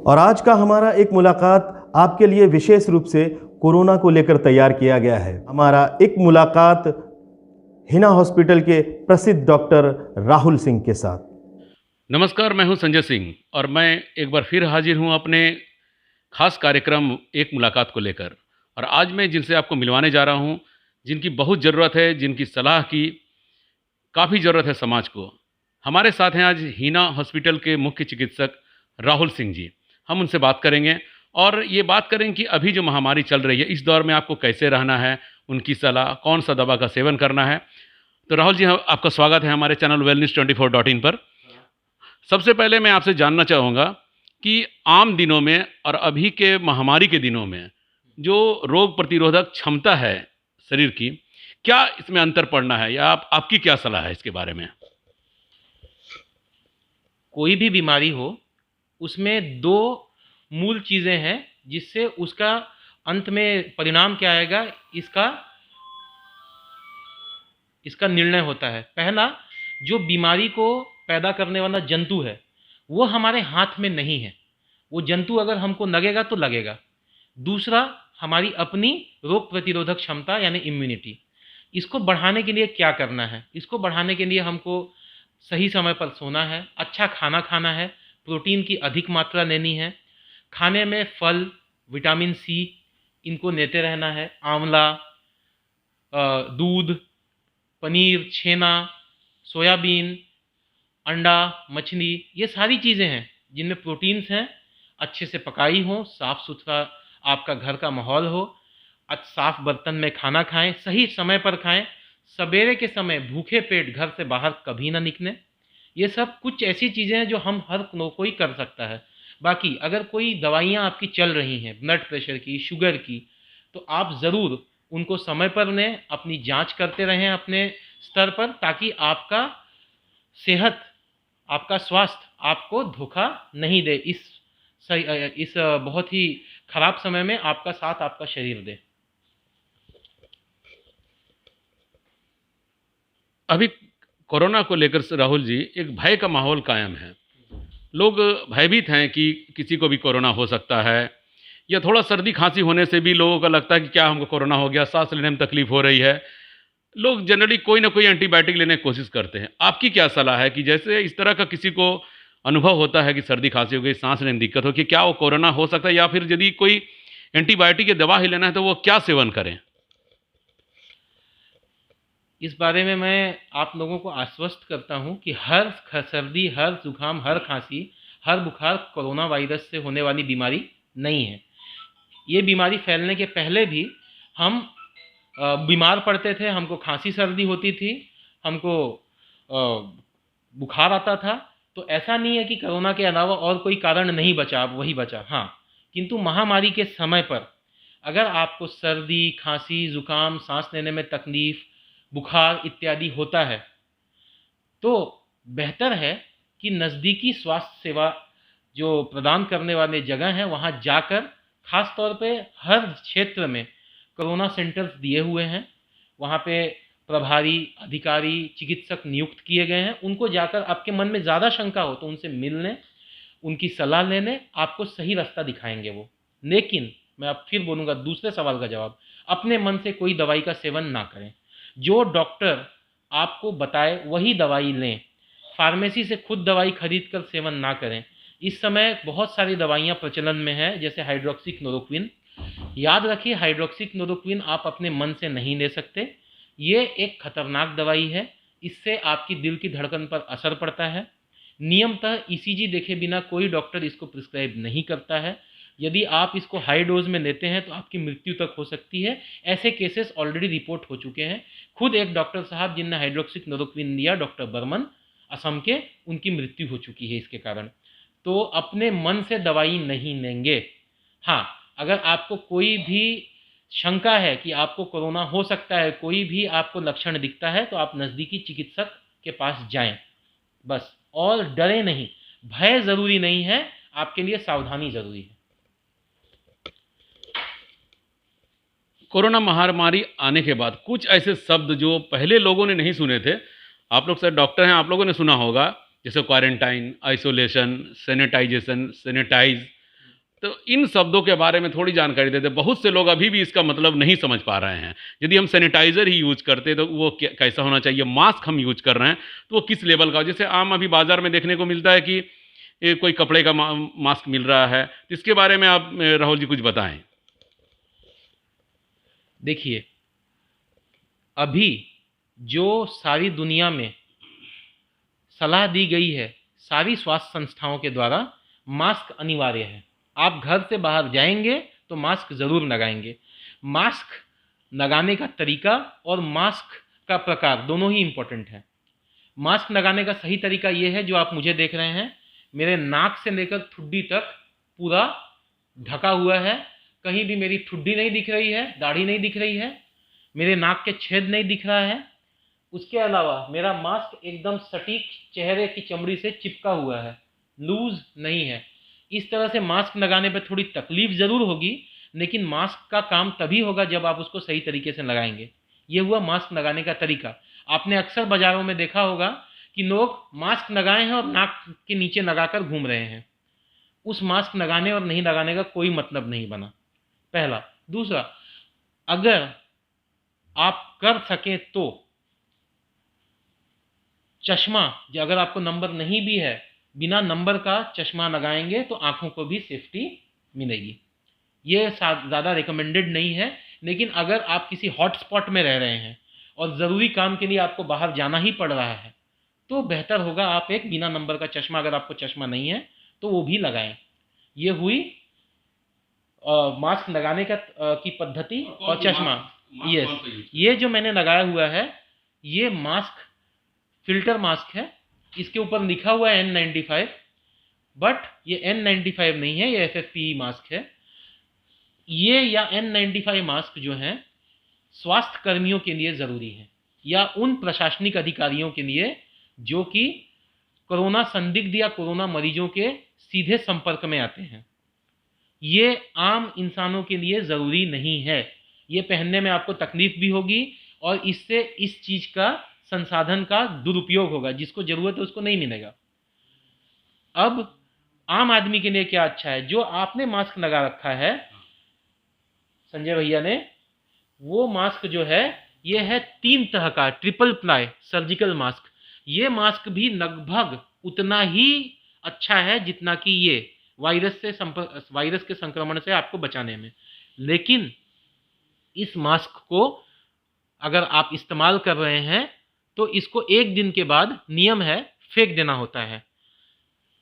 और आज का हमारा एक मुलाकात आपके लिए विशेष रूप से कोरोना को लेकर तैयार किया गया है। हमारा एक मुलाकात हिना हॉस्पिटल के प्रसिद्ध डॉक्टर राहुल सिंह के साथ। नमस्कार, मैं हूं संजय सिंह और मैं एक बार फिर हाजिर हूं अपने खास कार्यक्रम एक मुलाकात को लेकर। और आज मैं जिनसे आपको मिलवाने जा रहा हूं, जिनकी बहुत ज़रूरत है, जिनकी सलाह की काफ़ी ज़रूरत है समाज को। हमारे साथ हैं आज हिना हॉस्पिटल के मुख्य चिकित्सक राहुल सिंह जी। हम उनसे बात करेंगे और ये बात करेंगे कि अभी जो महामारी चल रही है, इस दौर में आपको कैसे रहना है, उनकी सलाह, कौन सा दवा का सेवन करना है। तो राहुल जी, आपका स्वागत है हमारे चैनल wellness24.in पर। सबसे पहले मैं आपसे जानना चाहूँगा कि आम दिनों में और अभी के महामारी के दिनों में जो रोग प्रतिरोधक क्षमता है शरीर की, क्या इसमें अंतर पड़ना है या आपकी क्या सलाह है इसके बारे में? कोई भी बीमारी हो, उसमें दो मूल चीज़ें हैं जिससे उसका अंत में परिणाम क्या आएगा, इसका निर्णय होता है। पहला, जो बीमारी को पैदा करने वाला जंतु है वो हमारे हाथ में नहीं है, वो जंतु अगर हमको लगेगा तो लगेगा। दूसरा, हमारी अपनी रोग प्रतिरोधक क्षमता यानी इम्यूनिटी। इसको बढ़ाने के लिए क्या करना है? इसको बढ़ाने के लिए हमको सही समय पर सोना है, अच्छा खाना खाना है, प्रोटीन की अधिक मात्रा लेनी है, खाने में फल, विटामिन सी इनको लेते रहना है, आंवला, दूध, पनीर, छेना, सोयाबीन, अंडा, मछली, ये सारी चीज़ें हैं जिनमें प्रोटीन्स हैं, अच्छे से पकाई हो, साफ़ सुथरा आपका घर का माहौल हो, साफ़ बर्तन में खाना खाएं, सही समय पर खाएं, सवेरे के समय भूखे पेट घर से बाहर कभी ना निकलें। ये सब कुछ ऐसी चीज़ें हैं जो हम हर कोई कर सकता है। बाकी अगर कोई दवाइयाँ आपकी चल रही हैं ब्लड प्रेशर की, शुगर की, तो आप ज़रूर उनको समय पर लें, अपनी जांच करते रहें अपने स्तर पर, ताकि आपका सेहत, आपका स्वास्थ्य आपको धोखा नहीं दे, इस बहुत ही खराब समय में आपका साथ आपका शरीर दे। अभी कोरोना को लेकर से राहुल जी एक भय का माहौल कायम है। लोग भयभीत हैं कि किसी को भी कोरोना हो सकता है, या थोड़ा सर्दी खांसी होने से भी लोगों का लगता है कि क्या हमको कोरोना हो गया, सांस लेने में तकलीफ हो रही है। लोग जनरली कोई ना कोई एंटीबायोटिक लेने की कोशिश करते हैं। आपकी क्या सलाह है कि जैसे इस तरह का किसी को अनुभव होता है कि सर्दी खांसी हो गई, सांस लेने में दिक्कत हो, कि क्या वो कोरोना हो सकता है, या फिर यदि कोई एंटीबायोटिक या दवा ही लेना है तो वो क्या सेवन करें? इस बारे में मैं आप लोगों को आश्वस्त करता हूं कि हर सर्दी, हर जुकाम, हर खांसी, हर बुखार कोरोना वायरस से होने वाली बीमारी नहीं है। ये बीमारी फैलने के पहले भी हम बीमार पड़ते थे, हमको खांसी सर्दी होती थी, हमको बुखार आता था। तो ऐसा नहीं है कि कोरोना के अलावा और कोई कारण नहीं बचा, अब वही बचा। हाँ, किंतु महामारी के समय पर अगर आपको सर्दी, खांसी, जुकाम, सांस लेने में तकलीफ, बुखार इत्यादि होता है, तो बेहतर है कि नज़दीकी स्वास्थ्य सेवा जो प्रदान करने वाले जगह हैं वहाँ जाकर, ख़ास तौर पे हर क्षेत्र में कोरोना सेंटर्स दिए हुए हैं, वहाँ पे प्रभारी अधिकारी चिकित्सक नियुक्त किए गए हैं, उनको जाकर आपके मन में ज़्यादा शंका हो तो उनसे मिलने, उनकी सलाह लेने, आपको सही रास्ता दिखाएंगे वो। लेकिन मैं अब फिर बोलूँगा दूसरे सवाल का जवाब, अपने मन से कोई दवाई का सेवन ना करें। जो डॉक्टर आपको बताए वही दवाई लें, फार्मेसी से खुद दवाई खरीद कर सेवन ना करें। इस समय बहुत सारी दवाइयाँ प्रचलन में हैं, जैसे हाइड्रोक्सी क्लोरोक्विन। याद रखिए, हाइड्रोक्सी क्लोरोक्विन आप अपने मन से नहीं ले सकते, ये एक खतरनाक दवाई है, इससे आपकी दिल की धड़कन पर असर पड़ता है। नियमतः ईसीजी देखे बिना कोई डॉक्टर इसको प्रिस्क्राइब नहीं करता है। यदि आप इसको हाई डोज में लेते हैं तो आपकी मृत्यु तक हो सकती है। ऐसे केसेस ऑलरेडी रिपोर्ट हो चुके हैं। खुद एक डॉक्टर साहब जिनने हाइड्रोक्सी क्लोरोक्विन लिया, डॉक्टर बर्मन, असम के, उनकी मृत्यु हो चुकी है इसके कारण। तो अपने मन से दवाई नहीं लेंगे। हाँ, अगर आपको कोई भी शंका है कि आपको कोरोना हो सकता है, कोई भी आपको लक्षण दिखता है, तो आप नज़दीकी चिकित्सक के पास जाएं बस, और डरे नहीं। भय ज़रूरी नहीं है, आपके लिए सावधानी ज़रूरी है। कोरोना महामारी आने के बाद कुछ ऐसे शब्द जो पहले लोगों ने नहीं सुने थे, आप लोग शायद डॉक्टर हैं, आप लोगों ने सुना होगा, जैसे क्वारंटाइन, आइसोलेशन, सैनिटाइजेशन, सैनिटाइज, तो इन शब्दों के बारे में थोड़ी जानकारी दे दें। बहुत से लोग अभी भी इसका मतलब नहीं समझ पा रहे हैं। यदि हम सैनिटाइज़र ही यूज़ करते तो वो कैसा होना चाहिए, मास्क हम यूज़ कर रहे हैं तो वो किस लेवल का, जैसे आम अभी बाज़ार में देखने को मिलता है कि कोई कपड़े का मास्क मिल रहा है, तो इसके बारे में आप राहुल जी कुछ बताएं। देखिए, अभी जो सारी दुनिया में सलाह दी गई है सारी स्वास्थ्य संस्थाओं के द्वारा, मास्क अनिवार्य है। आप घर से बाहर जाएंगे तो मास्क ज़रूर लगाएंगे। मास्क लगाने का तरीका और मास्क का प्रकार दोनों ही इम्पोर्टेंट है। मास्क लगाने का सही तरीका ये है जो आप मुझे देख रहे हैं, मेरे नाक से लेकर ठुड्डी तक पूरा ढका हुआ है। कहीं भी मेरी ठुड्डी नहीं दिख रही है, दाढ़ी नहीं दिख रही है, मेरे नाक के छेद नहीं दिख रहा है। उसके अलावा मेरा मास्क एकदम सटीक चेहरे की चमड़ी से चिपका हुआ है, लूज नहीं है। इस तरह से मास्क लगाने पर थोड़ी तकलीफ ज़रूर होगी, लेकिन मास्क का काम तभी होगा जब आप उसको सही तरीके से लगाएंगे। ये हुआ मास्क लगाने का तरीका। आपने अक्सर बाज़ारों में देखा होगा कि लोग मास्क लगाए हैं और नाक के नीचे लगाकर घूम रहे हैं। उस मास्क लगाने और नहीं लगाने का कोई मतलब नहीं बना, पहला। दूसरा, अगर आप कर सकें तो चश्मा, जो अगर आपको नंबर नहीं भी है, बिना नंबर का चश्मा लगाएंगे तो आंखों को भी सेफ्टी मिलेगी। ये ज़्यादा रिकमेंडेड नहीं है, लेकिन अगर आप किसी हॉटस्पॉट में रह रहे हैं और ज़रूरी काम के लिए आपको बाहर जाना ही पड़ रहा है तो बेहतर होगा आप एक बिना नंबर का चश्मा, अगर आपको चश्मा नहीं है तो वो भी लगाएं। ये हुई मास्क लगाने का की पद्धति और चश्मा। यस, ये जो मैंने लगाया हुआ है ये मास्क फिल्टर मास्क है। इसके ऊपर लिखा हुआ है N95, बट ये N95 नहीं है, ये FFPE मास्क है। ये या N95 मास्क जो हैं स्वास्थ्य कर्मियों के लिए ज़रूरी है या उन प्रशासनिक अधिकारियों के लिए जो कि कोरोना संदिग्ध या कोरोना मरीजों के सीधे संपर्क में आते हैं। ये आम इंसानों के लिए ज़रूरी नहीं है। ये पहनने में आपको तकलीफ भी होगी और इससे इस चीज़ का संसाधन का दुरुपयोग होगा, जिसको ज़रूरत है उसको नहीं मिलेगा। अब आम आदमी के लिए क्या अच्छा है, जो आपने मास्क लगा रखा है संजय भैया ने, वो मास्क जो है ये है 3 तरह का ट्रिपल प्लाई सर्जिकल मास्क। ये मास्क भी लगभग उतना ही अच्छा है जितना कि ये वायरस के संक्रमण से आपको बचाने में। लेकिन इस मास्क को अगर आप इस्तेमाल कर रहे हैं तो इसको 1 दिन के बाद, नियम है, फेंक देना होता है।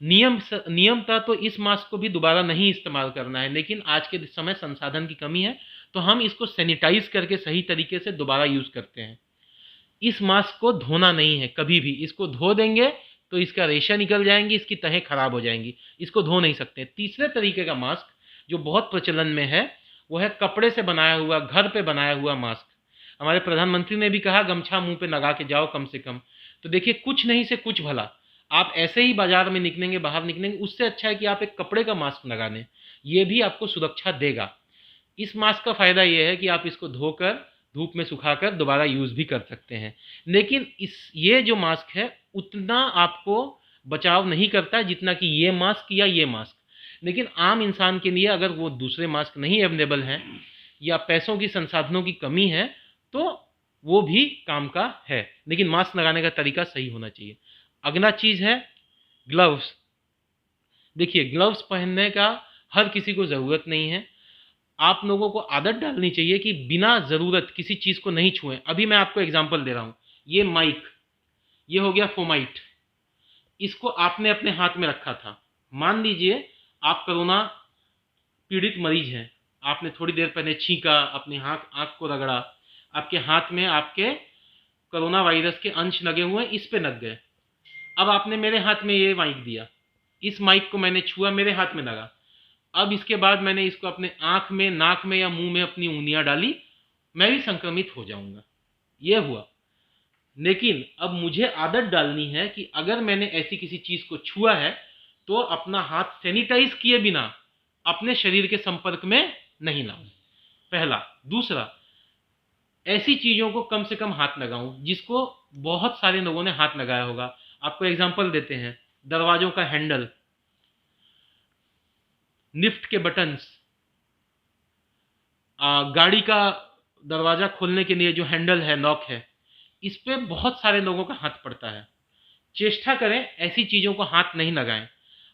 नियम था तो इस मास्क को भी दोबारा नहीं इस्तेमाल करना है, लेकिन आज के समय संसाधन की कमी है तो हम इसको सैनिटाइज करके सही तरीके से दोबारा यूज़ करते हैं। इस मास्क को धोना नहीं है कभी भी। इसको धो देंगे तो इसका रेशा निकल जाएंगी, इसकी तहें खराब हो जाएंगी, इसको धो नहीं सकते। तीसरे तरीके का मास्क जो बहुत प्रचलन में है वो है कपड़े से बनाया हुआ, घर पे बनाया हुआ मास्क। हमारे प्रधानमंत्री ने भी कहा गमछा मुंह पे लगा के जाओ कम से कम। तो देखिए, कुछ नहीं से कुछ भला। आप ऐसे ही बाजार में निकलेंगे, बाहर निकलेंगे, उससे अच्छा है कि आप एक कपड़े का मास्क लगा लें। ये भी आपको सुरक्षा देगा। इस मास्क का फ़ायदा ये है कि आप इसको धोकर धूप में सुखाकर दोबारा यूज़ भी कर सकते हैं। लेकिन ये जो मास्क है उतना आपको बचाव नहीं करता जितना कि ये मास्क या ये मास्क। लेकिन आम इंसान के लिए अगर वो दूसरे मास्क नहीं अवेलेबल हैं या पैसों की, संसाधनों की कमी है तो वो भी काम का है। लेकिन मास्क लगाने का तरीका सही होना चाहिए। अगला चीज़ है ग्लव्स। देखिए, ग्लव्स पहनने का हर किसी को ज़रूरत नहीं है। आप लोगों को आदत डालनी चाहिए कि बिना ज़रूरत किसी चीज़ को नहीं छुएं। अभी मैं आपको एग्जांपल दे रहा हूँ। ये माइक, ये हो गया फोमाइट, इसको आपने अपने हाथ में रखा था। मान लीजिए आप कोरोना पीड़ित मरीज हैं, आपने थोड़ी देर पहले छींका, अपने आँख को रगड़ा, आपके हाथ में आपके कोरोना वायरस के अंश लगे हुए हैं, इस पे लग गए। अब आपने मेरे हाथ में ये माइक दिया, इस माइक को मैंने छुआ, मेरे हाथ में लगा। अब इसके बाद मैंने इसको अपने आँख में, नाक में या मुंह में अपनी उंगलियां डाली, मैं भी संक्रमित हो जाऊंगा। ये हुआ। लेकिन अब मुझे आदत डालनी है कि अगर मैंने ऐसी किसी चीज़ को छुआ है तो अपना हाथ सैनिटाइज किए बिना अपने शरीर के संपर्क में नहीं लाऊं, पहला। दूसरा, ऐसी चीज़ों को कम से कम हाथ लगाऊं जिसको बहुत सारे लोगों ने हाथ लगाया होगा। आपको एग्जाम्पल देते हैं, दरवाज़ों का हैंडल, लिफ्ट के बटन्स, गाड़ी का दरवाज़ा खोलने के लिए जो हैंडल है, लॉक है, इस पे बहुत सारे लोगों का हाथ पड़ता है। चेष्टा करें ऐसी चीज़ों को हाथ नहीं लगाएं।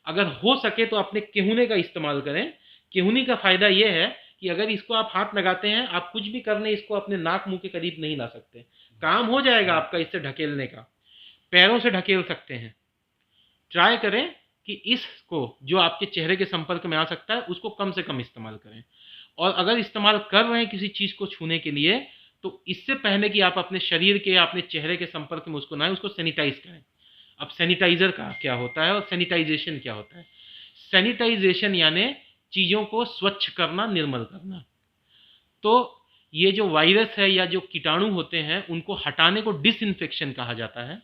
अगर हो सके तो अपने केहूने का इस्तेमाल करें। केहूनी का फ़ायदा ये है कि अगर इसको आप हाथ लगाते हैं, आप कुछ भी करने इसको अपने नाक मुंह के करीब नहीं ला सकते। काम हो जाएगा आपका इससे ढकेलने का, पैरों से ढकेल सकते हैं। ट्राई करें कि इसको जो आपके चेहरे के संपर्क में आ सकता है उसको कम से कम इस्तेमाल करें। और अगर इस्तेमाल कर रहे हैं किसी चीज़ को छूने के लिए, तो इससे पहले कि आप अपने शरीर के या अपने चेहरे के संपर्क में उसको ना आए, उसको सैनिटाइज करें। अब सैनिटाइजर का क्या होता है और सैनिटाइजेशन क्या होता है? सैनिटाइजेशन यानी चीज़ों को स्वच्छ करना, निर्मल करना। तो ये जो वायरस है या जो कीटाणु होते हैं उनको हटाने को डिसइंफेक्शन कहा जाता है,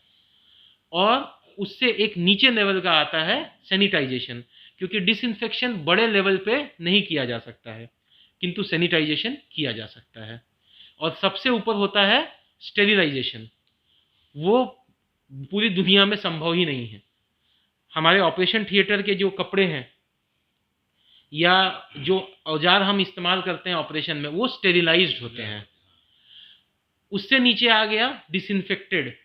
और उससे एक नीचे लेवल का आता है सैनिटाइजेशन, क्योंकि डिसइंफेक्शन बड़े लेवल पे नहीं किया जा सकता है किंतु सैनिटाइजेशन किया जा सकता है। और सबसे ऊपर होता है स्टेरिलाइजेशन, वो पूरी दुनिया में संभव ही नहीं है। हमारे ऑपरेशन थिएटर के जो कपड़े हैं या जो औजार हम इस्तेमाल करते हैं ऑपरेशन में, वो स्टेरिलाइज्ड होते हैं। उससे नीचे आ गया डिसइंफेक्टेड।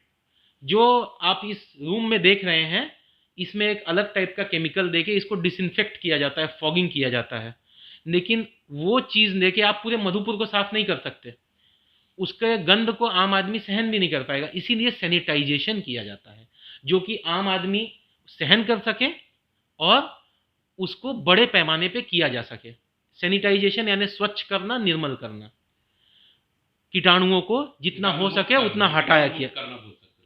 जो आप इस रूम में देख रहे हैं, इसमें एक अलग टाइप का केमिकल देके इसको डिसइंफेक्ट किया जाता है, फॉगिंग किया जाता है। लेकिन वो चीज़ लेके आप पूरे मधुपुर को साफ नहीं कर सकते, उसके गंध को आम आदमी सहन भी नहीं कर पाएगा। इसीलिए सैनिटाइजेशन किया जाता है, जो कि आम आदमी सहन कर सके और उसको बड़े पैमाने पे किया जा सके। सैनिटाइजेशन यानी स्वच्छ करना, निर्मल करना, कीटाणुओं को जितना हो सके उतना हटाया किया।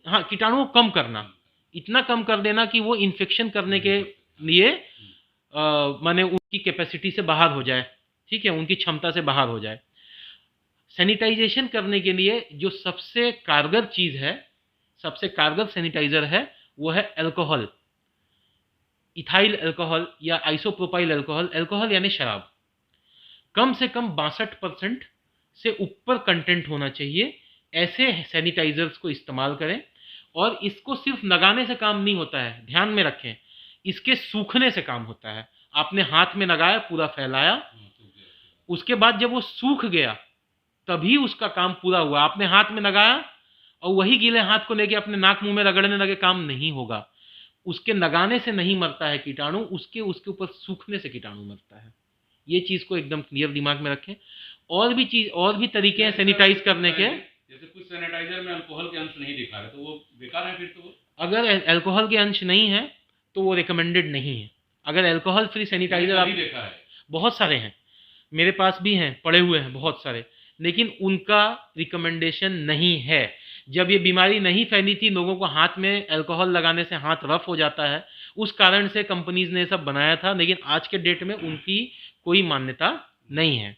हाँ, कीटाणुओं को कम करना, इतना कम कर देना कि वो इन्फेक्शन करने के लिए माने उनकी कैपेसिटी से बाहर हो जाए, ठीक है, उनकी क्षमता से बाहर हो जाए। सैनिटाइजेशन करने के लिए जो सबसे कारगर चीज़ है, सबसे कारगर सैनिटाइज़र है, वो है अल्कोहल। इथाइल अल्कोहल या आइसोप्रोपाइल अल्कोहल। अल्कोहल यानी शराब। कम से कम 62% से ऊपर कंटेंट होना चाहिए। ऐसे सैनिटाइजर्स को इस्तेमाल करें। और इसको सिर्फ लगाने से काम नहीं होता है, ध्यान में रखें, इसके सूखने से काम होता है। आपने हाथ में लगाया, पूरा फैलाया, उसके बाद जब वो सूख गया तभी उसका काम पूरा हुआ। आपने हाथ में लगाया और वही गीले हाथ को लेके अपने नाक मुंह में रगड़ने लगे, काम नहीं होगा। उसके लगाने से नहीं मरता है कीटाणु, उसके ऊपर सूखने से कीटाणु मरता है। ये चीज़ को एकदम क्लियर दिमाग में रखें। और भी तरीके हैं सैनिटाइज करने के। जैसे कुछ सैनिटाइजर में अल्कोहल के अंश नहीं दिखा रहे, तो वो बेकार है फिर तो वो। अगर अल्कोहल के अंश नहीं है तो वो रिकमेंडेड नहीं है। अगर अल्कोहल फ्री सैनिटाइजर आप देखा है, बहुत सारे हैं, मेरे पास भी हैं, पड़े हुए हैं बहुत सारे, लेकिन उनका रिकमेंडेशन नहीं है। जब ये बीमारी नहीं फैली थी, लोगों को हाथ में अल्कोहल लगाने से हाथ रफ हो जाता है, उस कारण से कंपनीज ने सब बनाया था, लेकिन आज के डेट में उनकी कोई मान्यता नहीं है।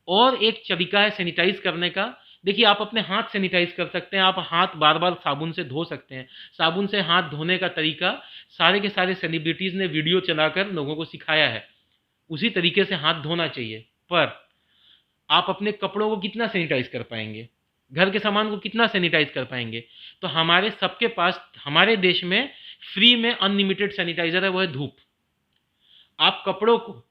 और एक तरीका है सैनिटाइज करने का। देखिए, आप अपने हाथ सैनिटाइज कर सकते हैं। आप हाथ बार बार साबुन से धो सकते हैं। साबुन से हाथ धोने का तरीका सारे के सारे सेलिब्रिटीज़ ने वीडियो चलाकर लोगों को सिखाया है। उसी तरीके से हाथ धोना चाहिए। पर आप अपने कपड़ों को कितना सैनिटाइज कर पाएंगे, घर के सामान को कितना सैनिटाइज कर पाएंगे? तो हमारे सबके पास, हमारे देश में फ्री में अनलिमिटेड सैनिटाइजर है, वो है धूप। आप कपड़ों को,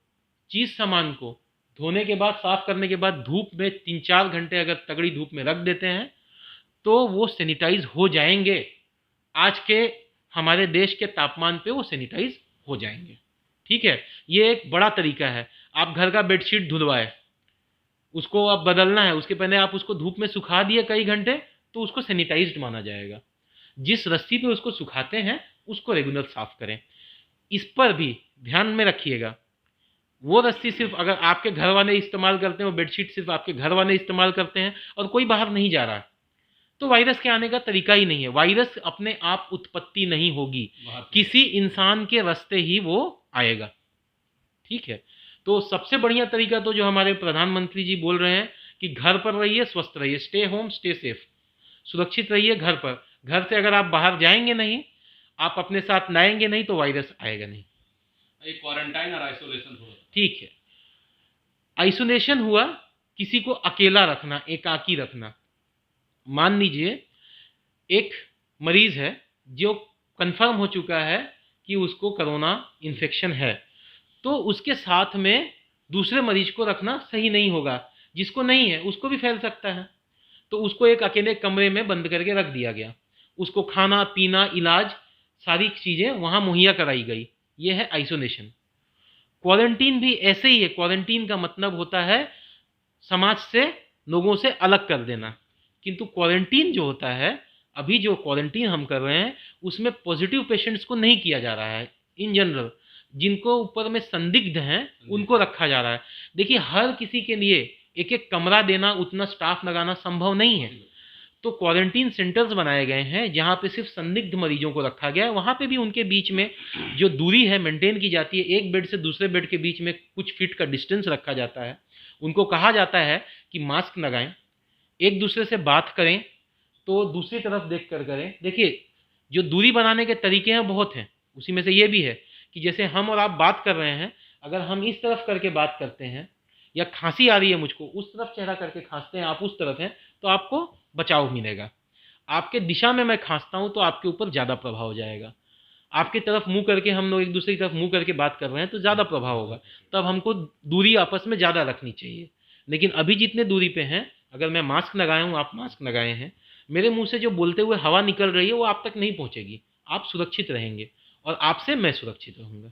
चीज़ सामान को धोने के बाद, साफ करने के बाद धूप में 3-4 घंटे अगर तगड़ी धूप में रख देते हैं तो वो सैनिटाइज हो जाएंगे। आज के हमारे देश के तापमान पे वो सैनिटाइज हो जाएंगे। ठीक है, ये एक बड़ा तरीका है। आप घर का बेडशीट धुलवाए, उसको आप बदलना है, उसके पहले आप उसको धूप में सुखा दिए कई घंटे, तो उसको सैनिटाइज्ड माना जाएगा। जिस रस्सी पे उसको सुखाते हैं उसको रेगुलर साफ करें। इस पर भी ध्यान में रखिएगा, वो रस्सी सिर्फ अगर आपके घर वाले इस्तेमाल करते हैं, वो बेडशीट सिर्फ आपके घर वाले इस्तेमाल करते हैं और कोई बाहर नहीं जा रहा है, तो वायरस के आने का तरीका ही नहीं है। वायरस अपने आप उत्पत्ति नहीं होगी, किसी इंसान के रास्ते ही वो आएगा। ठीक है, तो सबसे बढ़िया तरीका तो जो हमारे प्रधानमंत्री जी बोल रहे हैं कि घर पर रहिए, स्वस्थ रहिए, स्टे होम स्टे सेफ, सुरक्षित रहिए घर पर। घर से अगर आप बाहर जाएंगे नहीं, आप अपने साथ लाएंगे नहीं, तो वायरस आएगा नहीं। एक क्वारंटाइन और आइसोलेशन हो। ठीक है, आइसोलेशन हुआ किसी को अकेला रखना, एकाकी रखना। मान लीजिए एक मरीज है जो कंफर्म हो चुका है कि उसको कोरोना इन्फेक्शन है, तो उसके साथ में दूसरे मरीज को रखना सही नहीं होगा। जिसको नहीं है उसको भी फैल सकता है, तो उसको एक अकेले कमरे में बंद करके रख दिया गया। उसको खाना पीना इलाज सारी चीज़ें वहाँ मुहैया कराई गई। ये है आइसोलेशन। क्वारंटीन भी ऐसे ही है। क्वारंटीन का मतलब होता है समाज से, लोगों से अलग कर देना। किंतु क्वारंटीन जो होता है, अभी जो क्वारंटीन हम कर रहे हैं उसमें पॉजिटिव पेशेंट्स को नहीं किया जा रहा है। इन जनरल जिनको ऊपर में संदिग्ध हैं उनको रखा जा रहा है। देखिए, हर किसी के लिए एक एक कमरा देना, उतना स्टाफ लगाना संभव नहीं है। तो क्वारंटीन सेंटर्स बनाए गए हैं जहाँ पे सिर्फ संदिग्ध मरीजों को रखा गया है। वहाँ पे भी उनके बीच में जो दूरी है मेंटेन की जाती है। एक बेड से दूसरे बेड के बीच में कुछ फीट का डिस्टेंस रखा जाता है। उनको कहा जाता है कि मास्क लगाएं, एक दूसरे से बात करें तो दूसरी तरफ देख कर करें। देखिए, जो दूरी बनाने के तरीके हैं बहुत हैं, उसी में से ये भी है कि जैसे हम और आप बात कर रहे हैं, अगर हम इस तरफ करके बात करते हैं, या खांसी आ रही है मुझको, उस तरफ चेहरा करके खांसते हैं, आप उस तरफ हैं, तो आपको बचाव मिलेगा। आपके दिशा में मैं खांसता हूँ तो आपके ऊपर ज़्यादा प्रभाव हो जाएगा। आपकी तरफ मुंह करके हम लोग एक दूसरे की तरफ मुंह करके बात कर रहे हैं तो ज़्यादा प्रभाव होगा। तब हमको दूरी आपस में ज़्यादा रखनी चाहिए। लेकिन अभी जितने दूरी पे हैं, अगर मैं मास्क लगाया हूँ, आप मास्क लगाए हैं, मेरे मुंह से जो बोलते हुए हवा निकल रही है वो आप तक नहीं पहुँचेगी। आप सुरक्षित रहेंगे और आपसे मैं सुरक्षित रहूँगा।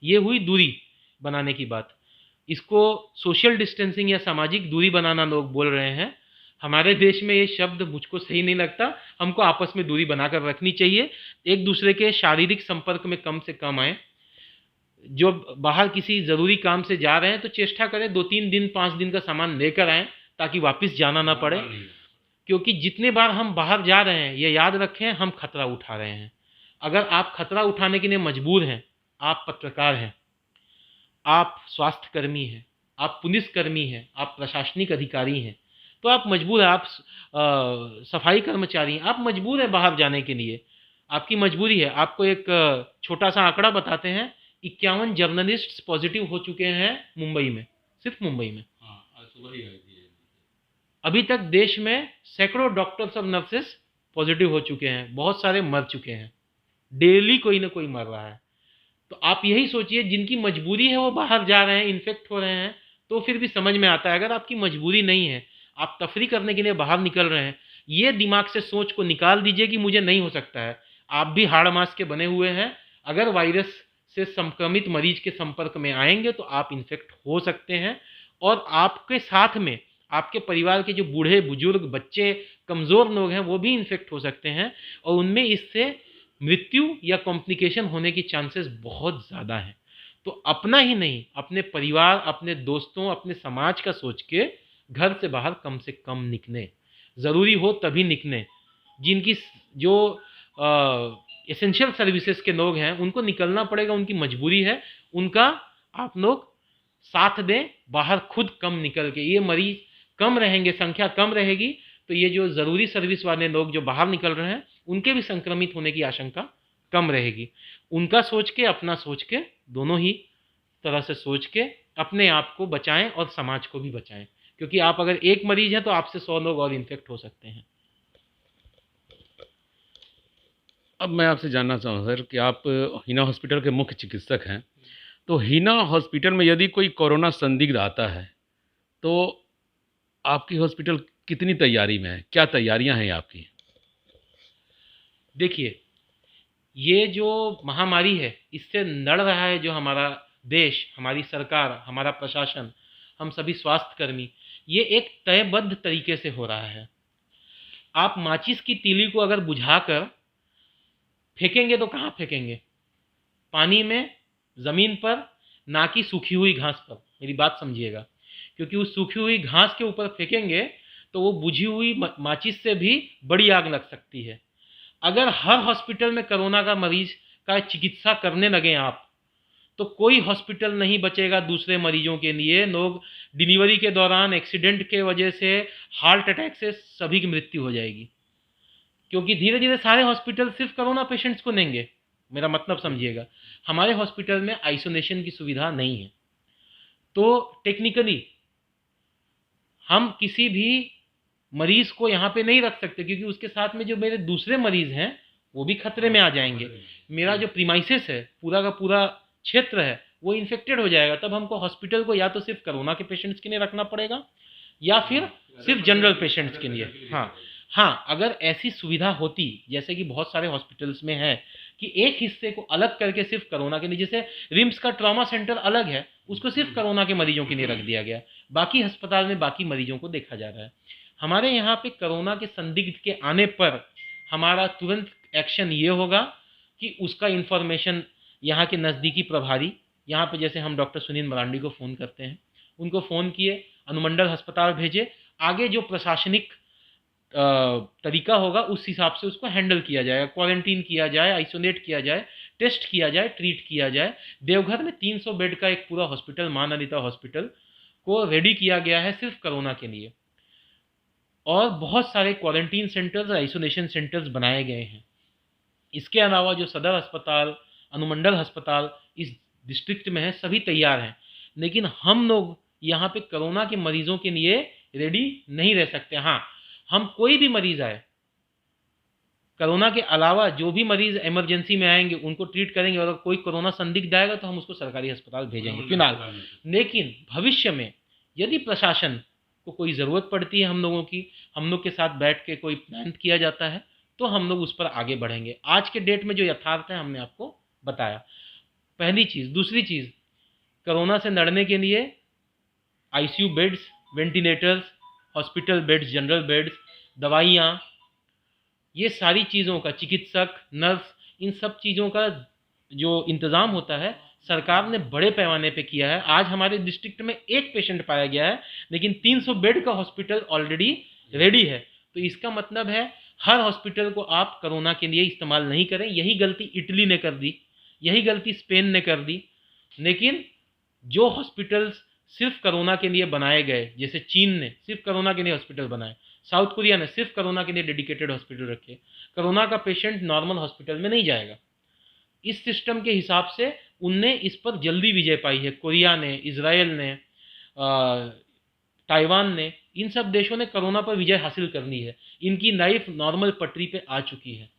ये हुई दूरी बनाने की बात। इसको सोशल डिस्टेंसिंग या सामाजिक दूरी बनाना लोग बोल रहे हैं। हमारे देश में ये शब्द मुझको सही नहीं लगता। हमको आपस में दूरी बनाकर रखनी चाहिए, एक दूसरे के शारीरिक संपर्क में कम से कम आए। जो बाहर किसी ज़रूरी काम से जा रहे हैं तो चेष्टा करें 2-3 दिन 5 दिन का सामान लेकर आएँ, ताकि वापस जाना ना पड़े। क्योंकि जितने बार हम बाहर जा रहे हैं, ये याद रखें, हम खतरा उठा रहे हैं। अगर आप खतरा उठाने के लिए मजबूर हैं, आप पत्रकार हैं, आप स्वास्थ्यकर्मी हैं, आप पुलिसकर्मी हैं, आप प्रशासनिक अधिकारी हैं, तो आप मजबूर हैं। आप सफाई कर्मचारी हैं, आप मजबूर हैं बाहर जाने के लिए। आपकी मजबूरी है। आपको एक छोटा सा आंकड़ा बताते हैं। 51 जर्नलिस्ट्स पॉजिटिव हो चुके हैं मुंबई में, सिर्फ मुंबई में। आज सुबह ही आई थी। अभी तक देश में सैकड़ों डॉक्टर्स और नर्सेस पॉजिटिव हो चुके हैं, बहुत सारे मर चुके हैं। डेली कोई ना कोई मर रहा है। तो आप यही सोचिए, जिनकी मजबूरी है वो बाहर जा रहे हैं, इन्फेक्ट हो रहे हैं, तो फिर भी समझ में आता है। अगर आपकी मजबूरी नहीं है, आप तफरी करने के लिए बाहर निकल रहे हैं, ये दिमाग से सोच को निकाल दीजिए कि मुझे नहीं हो सकता है। आप भी हाड़ मांस के बने हुए हैं। अगर वायरस से संक्रमित मरीज के संपर्क में आएंगे तो आप इन्फेक्ट हो सकते हैं, और आपके साथ में आपके परिवार के जो बूढ़े बुजुर्ग बच्चे कमज़ोर लोग हैं वो भी इन्फेक्ट हो सकते हैं, और उनमें इससे मृत्यु या कॉम्प्लिकेशन होने की चांसेस बहुत ज़्यादा हैं। तो अपना ही नहीं, अपने परिवार, अपने दोस्तों, अपने समाज का सोच के घर से बाहर कम से कम निकलें। ज़रूरी हो तभी निकलें। जिनकी जो एसेंशियल सर्विसेज के लोग हैं उनको निकलना पड़ेगा, उनकी मजबूरी है, उनका आप लोग साथ दें। बाहर खुद कम निकल के, ये मरीज कम रहेंगे, संख्या कम रहेगी, तो ये जो ज़रूरी सर्विस वाले लोग जो बाहर निकल रहे हैं उनके भी संक्रमित होने की आशंका कम रहेगी। उनका सोच के, अपना सोच के, दोनों ही तरह से सोच के अपने आप को बचाएं और समाज को भी बचाएं। क्योंकि आप अगर एक मरीज हैं तो आपसे 100 लोग और इन्फेक्ट हो सकते हैं। अब मैं आपसे जानना चाहूँ सर कि आप हिना हॉस्पिटल के मुख्य चिकित्सक हैं, तो हिना हॉस्पिटल में यदि कोई कोरोना संदिग्ध आता है तो आपकी हॉस्पिटल कितनी तैयारी में है, क्या तैयारियां हैं आपकी? देखिए, ये जो महामारी है इससे लड़ रहा है जो हमारा देश, हमारी सरकार, हमारा प्रशासन, हम सभी स्वास्थ्यकर्मी, ये एक तयबद्ध तरीके से हो रहा है। आप माचिस की तीली को अगर बुझाकर फेंकेंगे तो कहाँ फेंकेंगे? पानी में, ज़मीन पर, ना कि सूखी हुई घास पर। मेरी बात समझिएगा, क्योंकि उस सूखी हुई घास के ऊपर फेंकेंगे तो वो बुझी हुई माचिस से भी बड़ी आग लग सकती है। अगर हर हॉस्पिटल में कोरोना का मरीज का चिकित्सा करने लगे आप, तो कोई हॉस्पिटल नहीं बचेगा दूसरे मरीजों के लिए। लोग डिलीवरी के दौरान एक्सीडेंट के वजह से, हार्ट अटैक से सभी की मृत्यु हो जाएगी, क्योंकि धीरे धीरे सारे हॉस्पिटल सिर्फ कोरोना पेशेंट्स को लेंगे। मेरा मतलब समझिएगा, हमारे हॉस्पिटल में आइसोलेशन की सुविधा नहीं है। तो टेक्निकली हम किसी भी मरीज को यहाँ पे नहीं रख सकते, क्योंकि उसके साथ में जो मेरे दूसरे मरीज हैं वो भी खतरे में आ जाएंगे। मेरा जो प्रीमाइसिस है, पूरा का पूरा क्षेत्र है, वो इन्फेक्टेड हो जाएगा, तब हमको हॉस्पिटल को या तो सिर्फ कोरोना के पेशेंट्स के लिए रखना पड़ेगा या फिर सिर्फ जनरल पेशेंट्स के लिए। हाँ हाँ, अगर ऐसी सुविधा होती जैसे कि बहुत सारे हॉस्पिटल्स में है कि एक हिस्से को अलग करके सिर्फ कोरोना के लिए, जैसे रिम्स का ट्रॉमा सेंटर अलग है, उसको सिर्फ कोरोना के मरीजों के लिए रख दिया गया, बाकी अस्पताल में बाकी मरीजों को देखा जा रहा है। हमारे यहाँ पे कोरोना के संदिग्ध के आने पर हमारा तुरंत एक्शन ये होगा कि उसका इन्फॉर्मेशन यहाँ के नज़दीकी प्रभारी, यहाँ पे जैसे हम डॉक्टर सुनील मरांडी को फ़ोन करते हैं, उनको फ़ोन किए, अनुमंडल अस्पताल भेजे, आगे जो प्रशासनिक तरीका होगा उस हिसाब से उसको हैंडल किया जाएगा, क्वारंटीन किया जाए, आइसोलेट किया जाए, टेस्ट किया जाए, ट्रीट किया जाए। देवघर में 300 बेड का एक पूरा हॉस्पिटल, मां ललिता हॉस्पिटल को रेडी किया गया है सिर्फ कोरोना के लिए, और बहुत सारे क्वारंटीन सेंटर्स, आइसोलेशन सेंटर्स बनाए गए हैं। इसके अलावा जो सदर अस्पताल, अनुमंडल अस्पताल इस डिस्ट्रिक्ट में है, सभी तैयार हैं, लेकिन हम लोग यहाँ पे कोरोना के मरीजों के लिए रेडी नहीं रह सकते। हाँ, हम कोई भी मरीज आए, कोरोना के अलावा जो भी मरीज इमरजेंसी में आएंगे उनको ट्रीट करेंगे, और अगर कोई कोरोना संदिग्ध आएगा तो हम उसको सरकारी अस्पताल भेजेंगे फिलहाल। लेकिन भविष्य में यदि प्रशासन को कोई ज़रूरत पड़ती है हम लोगों की, हम लोग के साथ बैठ के कोई प्लान किया जाता है, तो हम लोग उस पर आगे बढ़ेंगे। आज के डेट में जो यथार्थ है हमने आपको बताया, पहली चीज़। दूसरी चीज़, कोरोना से लड़ने के लिए ICU beds, ventilators, hospital beds, general beds, दवाइयाँ, ये सारी चीज़ों का, चिकित्सक, नर्स, इन सब चीज़ों का जो इंतज़ाम होता है सरकार ने बड़े पैमाने पे किया है। आज हमारे डिस्ट्रिक्ट में एक पेशेंट पाया गया है, लेकिन 300 बेड का हॉस्पिटल ऑलरेडी रेडी है। तो इसका मतलब है हर हॉस्पिटल को आप कोरोना के लिए इस्तेमाल नहीं करें। यही गलती इटली ने कर दी, यही गलती स्पेन ने कर दी। लेकिन जो हॉस्पिटल्स सिर्फ कोरोना के लिए बनाए गए, जैसे चीन ने सिर्फ कोरोना के लिए हॉस्पिटल बनाए, साउथ कोरिया ने सिर्फ कोरोना के लिए डेडिकेटेड हॉस्पिटल रखे, कोरोना का पेशेंट नॉर्मल हॉस्पिटल में नहीं जाएगा। इस सिस्टम के हिसाब से उनने इस पर जल्दी विजय पाई है। कोरिया ने, इजराइल ने, ताइवान ने, इन सब देशों ने कोरोना पर विजय हासिल कर ली है। इनकी लाइफ नॉर्मल पटरी पे आ चुकी है।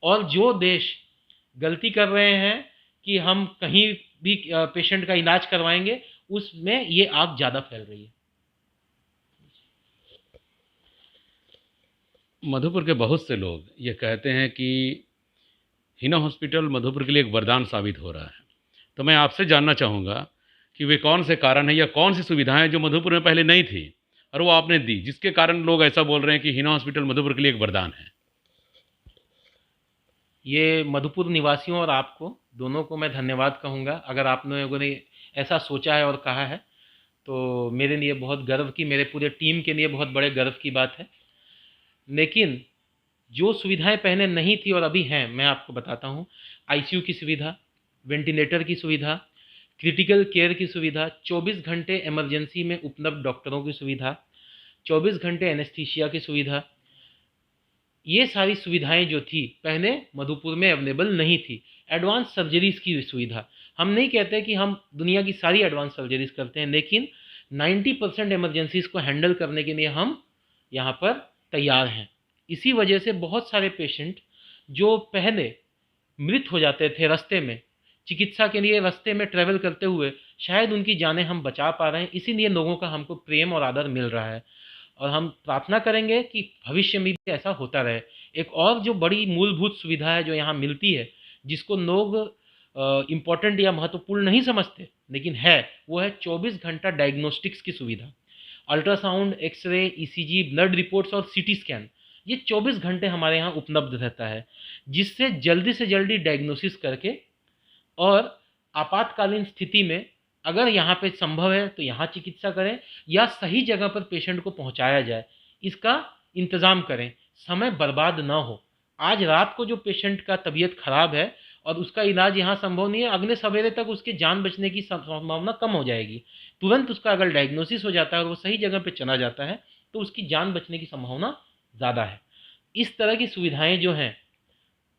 और जो देश गलती कर रहे हैं कि हम कहीं भी पेशेंट का इलाज करवाएंगे, उसमें ये आग ज़्यादा फैल रही है। मधुपुर के बहुत से लोग ये कहते हैं कि हिना हॉस्पिटल मधुपुर के लिए एक वरदान साबित हो रहा है। तो मैं आपसे जानना चाहूँगा कि वे कौन से कारण हैं या कौन सी सुविधाएं जो मधुपुर में पहले नहीं थी और वो आपने दी, जिसके कारण लोग ऐसा बोल रहे हैं कि हिना हॉस्पिटल मधुपुर के लिए एक वरदान है। ये मधुपुर निवासियों और आपको दोनों को मैं धन्यवाद कहूँगा। अगर आप लोगों ने ऐसा सोचा है और कहा है तो मेरे लिए बहुत गर्व की, मेरे पूरे टीम के लिए बहुत बड़े गर्व की बात है। लेकिन जो सुविधाएं पहले नहीं थी और अभी हैं, मैं आपको बताता हूँ। आईसीयू की सुविधा, वेंटिलेटर की सुविधा, क्रिटिकल केयर की सुविधा, 24 घंटे इमरजेंसी में उपलब्ध डॉक्टरों की सुविधा, 24 घंटे एनेस्थीसिया की सुविधा, ये सारी सुविधाएं जो थी पहले मधुपुर में अवेलेबल नहीं थी। एडवांस सर्जरीज की सुविधा, हम नहीं कहते कि हम दुनिया की सारी एडवांस सर्जरीज करते हैं, लेकिन 90% इमरजेंसीज को हैंडल करने के लिए हम यहाँ पर तैयार हैं। इसी वजह से बहुत सारे पेशेंट जो पहले मृत हो जाते थे रास्ते में, चिकित्सा के लिए रास्ते में ट्रैवल करते हुए, शायद उनकी जानें हम बचा पा रहे हैं। इसीलिए लोगों का हमको प्रेम और आदर मिल रहा है, और हम प्रार्थना करेंगे कि भविष्य में भी ऐसा होता रहे। एक और जो बड़ी मूलभूत सुविधा है जो यहाँ मिलती है, जिसको लोग इम्पोर्टेंट या महत्वपूर्ण नहीं समझते, लेकिन है, वो है 24 घंटा डायग्नोस्टिक्स की सुविधा। Ultrasound, X-ray, ECG, blood reports और सीटी स्कैन, ये 24 घंटे हमारे यहाँ उपलब्ध रहता है, जिससे जल्दी से जल्दी डायग्नोसिस करके और आपातकालीन स्थिति में अगर यहाँ पे संभव है तो यहाँ चिकित्सा करें या सही जगह पर पेशेंट को पहुँचाया जाए, इसका इंतज़ाम करें, समय बर्बाद ना हो। आज रात को जो पेशेंट का तबीयत खराब है और उसका इलाज यहाँ संभव नहीं है, अगले सवेरे तक उसके जान बचने की संभावना कम हो जाएगी। तुरंत उसका अगर डायग्नोसिस हो जाता है और वो सही जगह पे चला जाता है तो उसकी जान बचने की संभावना ज़्यादा है। इस तरह की सुविधाएं जो हैं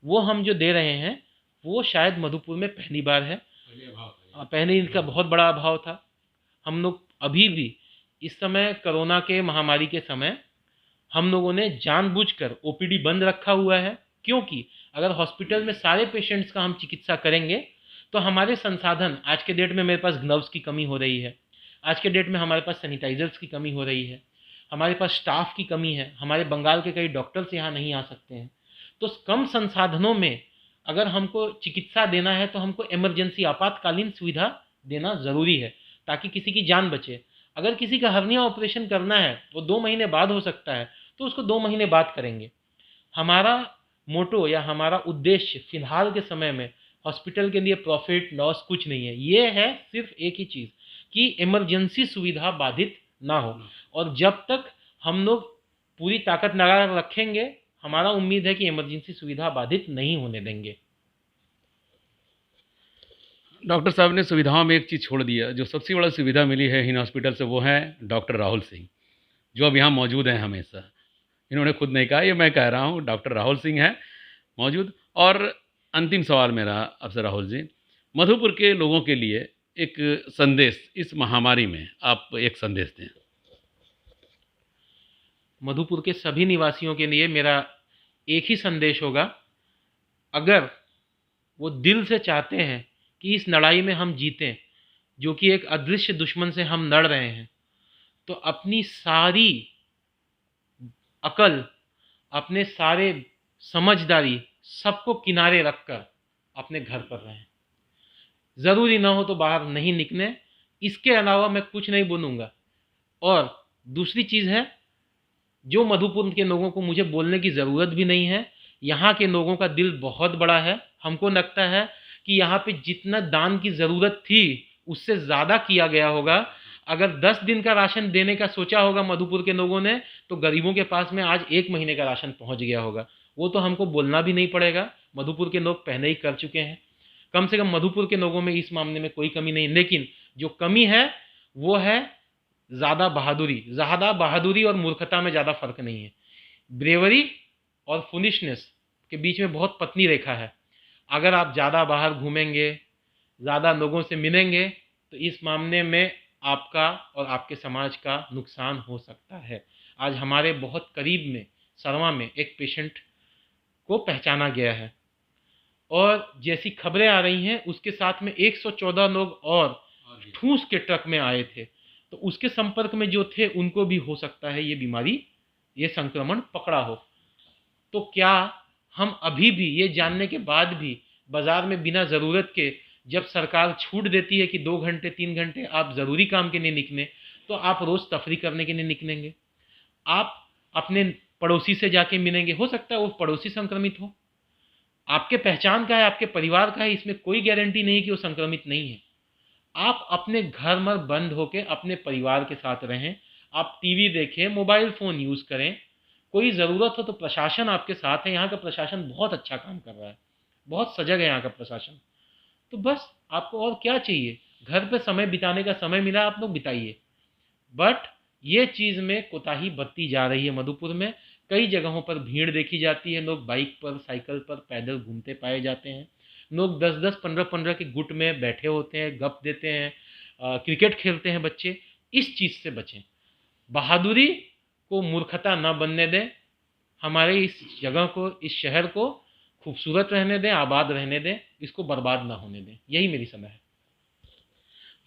वो हम जो दे रहे हैं वो शायद मधुपुर में पहली बार है। पहले इनका बहुत बड़ा अभाव था। हम लोग अभी भी इस समय कोरोना के महामारी के समय हम लोगों ने जानबूझकर ओपीडी बंद रखा हुआ है, क्योंकि अगर हॉस्पिटल में सारे पेशेंट्स का हम चिकित्सा करेंगे तो हमारे संसाधन, आज के डेट में मेरे पास ग्लव्स की कमी हो रही है, आज के डेट में हमारे पास सैनिटाइजर्स की कमी हो रही है, हमारे पास स्टाफ की कमी है, हमारे बंगाल के कई डॉक्टर्स यहाँ नहीं आ सकते हैं। तो कम संसाधनों में अगर हमको चिकित्सा देना है तो हमको इमरजेंसी आपातकालीन सुविधा देना ज़रूरी है, ताकि किसी की जान बचे। अगर किसी का हर्निया ऑपरेशन करना है वो 2 महीने बाद हो सकता है, तो उसको 2 महीने बाद करेंगे। हमारा मोटो या हमारा उद्देश्य फिलहाल के समय में हॉस्पिटल के लिए प्रॉफिट लॉस कुछ नहीं है। ये है सिर्फ एक ही चीज़ कि इमरजेंसी सुविधा बाधित ना हो, और जब तक हम लोग पूरी ताकत लगा रखेंगे, हमारा उम्मीद है कि इमरजेंसी सुविधा बाधित नहीं होने देंगे। डॉक्टर साहब ने सुविधाओं में एक चीज़ छोड़ दिया, जो सबसे बड़ा सुविधा मिली है हिना हॉस्पिटल से, वो है डॉक्टर राहुल सिंह, जो अब यहाँ मौजूद हैं हमेशा। इन्होंने खुद नहीं कहा, ये मैं कह रहा हूँ, डॉक्टर राहुल सिंह हैं मौजूद। और अंतिम सवाल मेरा आपसे राहुल जी, मधुपुर के लोगों के लिए एक संदेश, इस महामारी में आप एक संदेश दें। मधुपुर के सभी निवासियों के लिए मेरा एक ही संदेश होगा, अगर वो दिल से चाहते हैं कि इस लड़ाई में हम जीतें, जो कि एक अदृश्य दुश्मन से हम लड़ रहे हैं, तो अपनी सारी अकल, अपने सारे समझदारी सबको किनारे रखकर अपने घर पर रहें। ज़रूरी ना हो तो बाहर नहीं निकलें, इसके अलावा मैं कुछ नहीं बोलूँगा। और दूसरी चीज़ है, जो मधुपुर के लोगों को मुझे बोलने की ज़रूरत भी नहीं है, यहाँ के लोगों का दिल बहुत बड़ा है। हमको लगता है कि यहाँ पे जितना दान की ज़रूरत थी उससे ज़्यादा किया गया होगा। अगर 10 दिन का राशन देने का सोचा होगा मधुपुर के लोगों ने, तो गरीबों के पास में आज 1 महीने का राशन पहुँच गया होगा। वो तो हमको बोलना भी नहीं पड़ेगा, मधुपुर के लोग पहले ही कर चुके हैं। कम से कम मधुपुर के लोगों में इस मामले में कोई कमी नहीं। लेकिन जो कमी है वो है ज़्यादा बहादुरी और मूर्खता में ज़्यादा फर्क नहीं है। ब्रेवरी और फुलिशनेस के बीच में बहुत पतली रेखा है। अगर आप ज़्यादा बाहर घूमेंगे, ज़्यादा लोगों से मिलेंगे, तो इस मामले में आपका और आपके समाज का नुकसान हो सकता है। आज हमारे बहुत करीब में सरवा में एक पेशेंट को पहचाना गया है, और जैसी खबरें आ रही हैं उसके साथ में 114 लोग और ठूस के ट्रक में आए थे। तो उसके संपर्क में जो थे उनको भी हो सकता है ये बीमारी, ये संक्रमण पकड़ा हो। तो क्या हम अभी भी ये जानने के बाद भी बाज़ार में बिना ज़रूरत के, जब सरकार छूट देती है कि 2 घंटे 3 घंटे आप ज़रूरी काम के लिए निकलें, तो आप रोज़ तफरी करने के लिए निकलेंगे? आप अपने पड़ोसी से जाके मिलेंगे, हो सकता है वो पड़ोसी संक्रमित हो। आपके पहचान का है, आपके परिवार का है, इसमें कोई गारंटी नहीं कि वो संक्रमित नहीं है। आप अपने घर में बंद होकर अपने परिवार के साथ रहें, आप टीवी देखें, मोबाइल फ़ोन यूज़ करें। कोई ज़रूरत हो तो प्रशासन आपके साथ है। यहाँ का प्रशासन बहुत अच्छा काम कर रहा है, बहुत सजग है यहाँ का प्रशासन। तो बस आपको और क्या चाहिए? घर पे समय बिताने का समय मिला, आप लोग बिताइए। बट ये चीज़ में कोताही बरती जा रही है। मधुपुर में कई जगहों पर भीड़ देखी जाती है, लोग बाइक पर, साइकिल पर, पैदल घूमते पाए जाते हैं। लोग 10-10, 15-15 के गुट में बैठे होते हैं, गप देते हैं, क्रिकेट खेलते हैं बच्चे। इस चीज़ से बचें, बहादुरी को मूर्खता न बनने दें। हमारे इस जगह को, इस शहर को खूबसूरत रहने दें, आबाद रहने दें, इसको बर्बाद ना होने दें। यही मेरी सलाह है।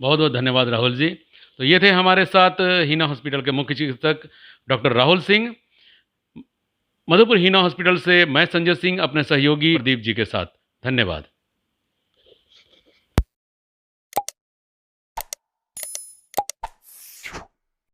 बहुत बहुत धन्यवाद राहुल जी। तो ये थे हमारे साथ हिना हॉस्पिटल के मुख्य चिकित्सक डॉक्टर राहुल सिंह। मधुपुर हिना हॉस्पिटल से मैं संजय सिंह अपने सहयोगी प्रदीप जी के साथ। धन्यवाद।